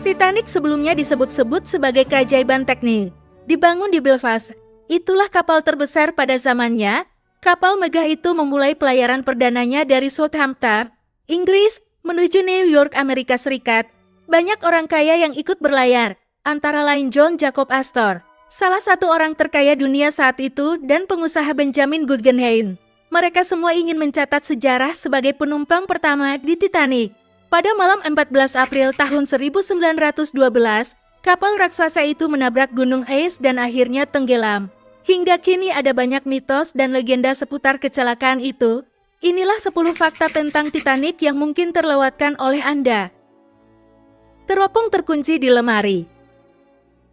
Titanic sebelumnya disebut-sebut sebagai keajaiban teknik. Dibangun di Belfast, itulah kapal terbesar pada zamannya. Kapal megah itu memulai pelayaran perdananya dari Southampton, Inggris, menuju New York, Amerika Serikat. Banyak orang kaya yang ikut berlayar, antara lain John Jacob Astor, salah satu orang terkaya dunia saat itu, dan pengusaha Benjamin Guggenheim. Mereka semua ingin mencatat sejarah sebagai penumpang pertama di Titanic. Pada malam 14 April tahun 1912, kapal raksasa itu menabrak Gunung Ais dan akhirnya tenggelam. Hingga kini ada banyak mitos dan legenda seputar kecelakaan itu. Inilah 10 fakta tentang Titanic yang mungkin terlewatkan oleh Anda. Teropong terkunci di lemari.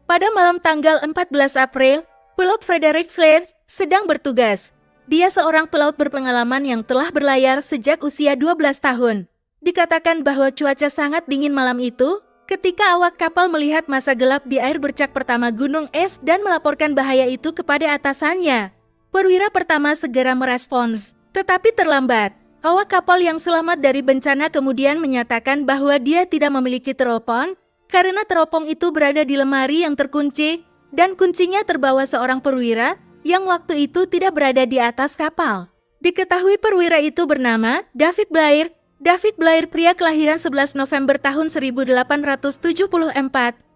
Pada malam tanggal 14 April, pilot Frederick Flint sedang bertugas. Dia seorang pelaut berpengalaman yang telah berlayar sejak usia 12 tahun. Dikatakan bahwa cuaca sangat dingin malam itu, ketika awak kapal melihat masa gelap di air bercak pertama Gunung Es dan melaporkan bahaya itu kepada atasannya. Perwira pertama segera merespons, tetapi terlambat. Awak kapal yang selamat dari bencana kemudian menyatakan bahwa dia tidak memiliki teropong, karena teropong itu berada di lemari yang terkunci, dan kuncinya terbawa seorang perwira yang waktu itu tidak berada di atas kapal. Diketahui perwira itu bernama David Blair. David Blair, pria kelahiran 11 November tahun 1874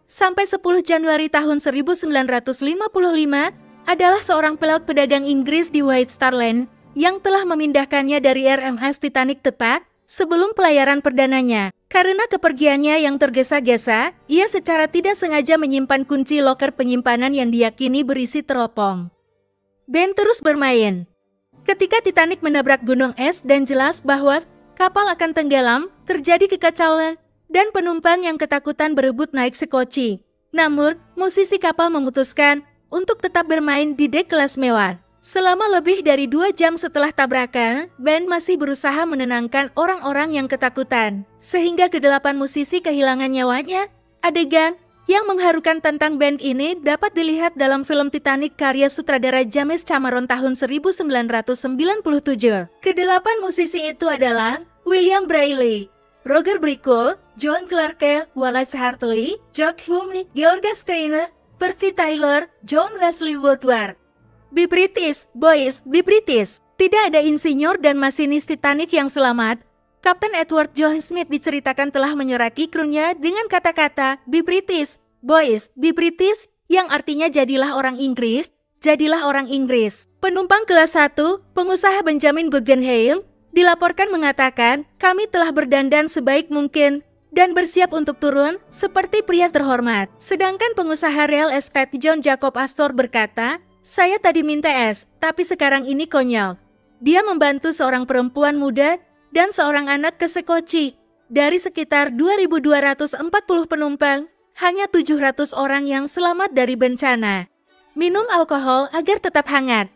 sampai 10 Januari tahun 1955, adalah seorang pelaut pedagang Inggris di White Star Line yang telah memindahkannya dari RMS Titanic tepat sebelum pelayaran perdananya. Karena kepergiannya yang tergesa-gesa, ia secara tidak sengaja menyimpan kunci loker penyimpanan yang diyakini berisi teropong. Ben terus bermain. Ketika Titanic menabrak Gunung Es dan jelas bahwa kapal akan tenggelam, terjadi kekacauan, dan penumpang yang ketakutan berebut naik sekoci. Namun, musisi kapal memutuskan untuk tetap bermain di dek kelas mewah. Selama lebih dari 2 jam setelah tabrakan, band masih berusaha menenangkan orang-orang yang ketakutan, sehingga ke-8 musisi kehilangan nyawanya. Adegan yang mengharukan tentang band ini dapat dilihat dalam film Titanic karya sutradara James Cameron tahun 1997. Ke-8 musisi itu adalah William Braille, Roger Bricout, John Clarke, Wallace Hartley, Jock Hume, George Steiner, Percy Taylor, John Leslie Woodward. Be British, boys, be British. Tidak ada insinyur dan masinis Titanic yang selamat. Kapten Edward John Smith diceritakan telah menyoraki krunya dengan kata-kata "Be British, boys, be British", yang artinya jadilah orang Inggris, jadilah orang Inggris. Penumpang kelas 1, pengusaha Benjamin Guggenheim, dilaporkan mengatakan, "Kami telah berdandan sebaik mungkin dan bersiap untuk turun seperti pria terhormat." Sedangkan pengusaha real estate John Jacob Astor berkata, "Saya tadi minta es, tapi sekarang ini konyol." Dia membantu seorang perempuan muda dan seorang anak ke sekoci. Dari sekitar 2.240 penumpang, hanya 700 orang yang selamat dari bencana. Minum alkohol agar tetap hangat.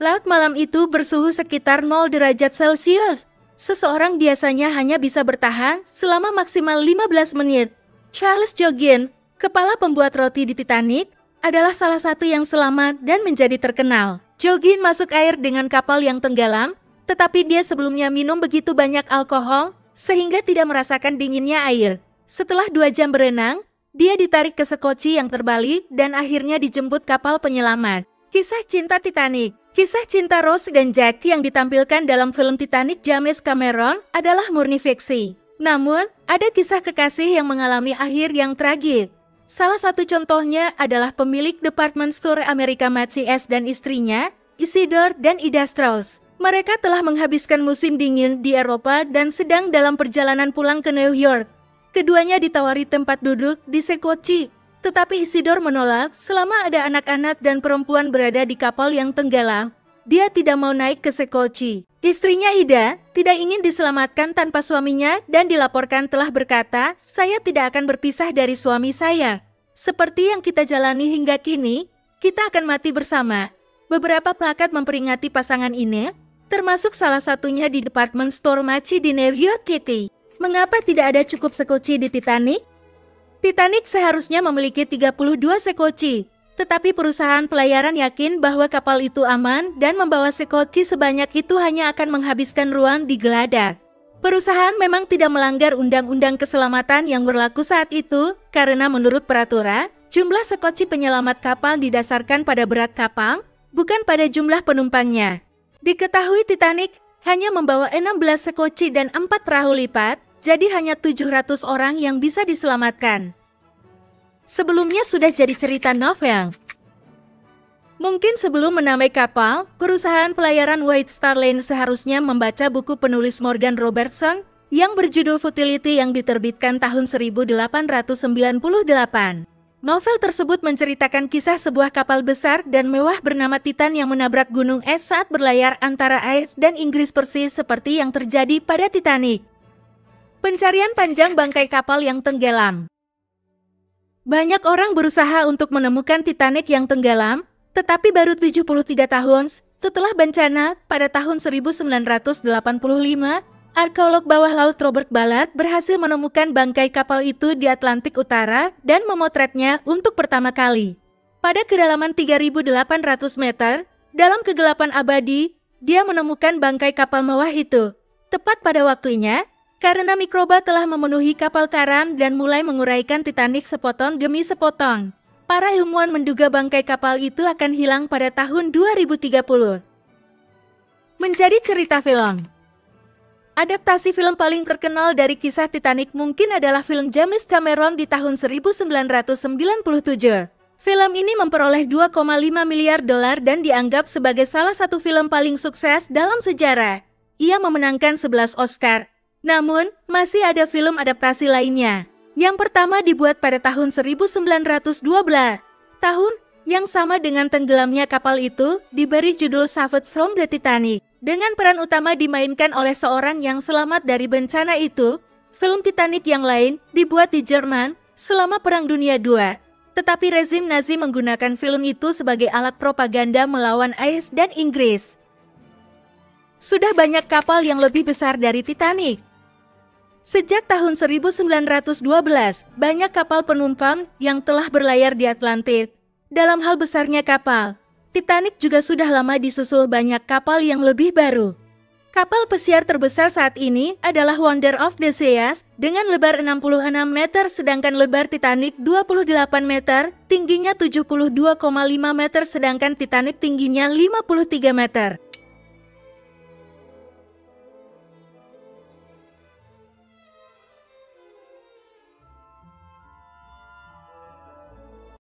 Laut malam itu bersuhu sekitar 0 derajat Celcius. Seseorang biasanya hanya bisa bertahan selama maksimal 15 menit. Charles Joughin, kepala pembuat roti di Titanic, adalah salah satu yang selamat dan menjadi terkenal. Joughin masuk air dengan kapal yang tenggelam, tetapi dia sebelumnya minum begitu banyak alkohol, sehingga tidak merasakan dinginnya air. Setelah 2 jam berenang, dia ditarik ke sekoci yang terbalik dan akhirnya dijemput kapal penyelamat. Kisah cinta Titanic. Kisah cinta Rose dan Jack yang ditampilkan dalam film Titanic James Cameron adalah murni fiksi. Namun, ada kisah kekasih yang mengalami akhir yang tragis. Salah satu contohnya adalah pemilik department store Amerika Macy's dan istrinya, Isidore dan Ida Strauss. Mereka telah menghabiskan musim dingin di Eropa dan sedang dalam perjalanan pulang ke New York. Keduanya ditawari tempat duduk di sekoci, tetapi Isidore menolak selama ada anak-anak dan perempuan berada di kapal yang tenggelam. Dia tidak mau naik ke sekoci. Istrinya Ida tidak ingin diselamatkan tanpa suaminya dan dilaporkan telah berkata, "Saya tidak akan berpisah dari suami saya. Seperti yang kita jalani hingga kini, kita akan mati bersama." Beberapa plakat memperingati pasangan ini, termasuk salah satunya di department store Macy di New York City. Mengapa tidak ada cukup sekoci di Titanic? Titanic seharusnya memiliki 32 sekoci, tetapi perusahaan pelayaran yakin bahwa kapal itu aman dan membawa sekoci sebanyak itu hanya akan menghabiskan ruang di geladak. Perusahaan memang tidak melanggar undang-undang keselamatan yang berlaku saat itu, karena menurut peraturan, jumlah sekoci penyelamat kapal didasarkan pada berat kapal, bukan pada jumlah penumpangnya. Diketahui Titanic hanya membawa 16 sekoci dan 4 perahu lipat, jadi hanya 700 orang yang bisa diselamatkan. Sebelumnya sudah jadi cerita novel. Mungkin sebelum menamai kapal, perusahaan pelayaran White Star Line seharusnya membaca buku penulis Morgan Robertson yang berjudul Futility yang diterbitkan tahun 1898. Novel tersebut menceritakan kisah sebuah kapal besar dan mewah bernama Titan yang menabrak gunung es saat berlayar antara AS dan Inggris persis seperti yang terjadi pada Titanic. Pencarian panjang bangkai kapal yang tenggelam. Banyak orang berusaha untuk menemukan Titanic yang tenggelam, tetapi baru 73 tahun setelah bencana pada tahun 1985, arkeolog bawah laut Robert Ballard berhasil menemukan bangkai kapal itu di Atlantik Utara dan memotretnya untuk pertama kali. Pada kedalaman 3.800 meter, dalam kegelapan abadi, dia menemukan bangkai kapal mewah itu. Tepat pada waktunya, karena mikroba telah memenuhi kapal karam dan mulai menguraikan Titanic sepotong demi sepotong. Para ilmuwan menduga bangkai kapal itu akan hilang pada tahun 2030. Menjadi cerita film. Adaptasi film paling terkenal dari kisah Titanic mungkin adalah film James Cameron di tahun 1997. Film ini memperoleh 2,5 miliar dolar dan dianggap sebagai salah satu film paling sukses dalam sejarah. Ia memenangkan 11 Oscar. Namun, masih ada film adaptasi lainnya. Yang pertama dibuat pada tahun 1912. Tahun yang sama dengan tenggelamnya kapal itu diberi judul Saved from the Titanic. Dengan peran utama dimainkan oleh seorang yang selamat dari bencana itu, film Titanic yang lain dibuat di Jerman selama Perang Dunia II. Tetapi rezim Nazi menggunakan film itu sebagai alat propaganda melawan AS dan Inggris. Sudah banyak kapal yang lebih besar dari Titanic. Sejak tahun 1912, banyak kapal penumpang yang telah berlayar di Atlantik. Dalam hal besarnya kapal, Titanic juga sudah lama disusul banyak kapal yang lebih baru. Kapal pesiar terbesar saat ini adalah Wonder of the Seas dengan lebar 66 meter sedangkan lebar Titanic 28 meter, tingginya 72,5 meter sedangkan Titanic tingginya 53 meter.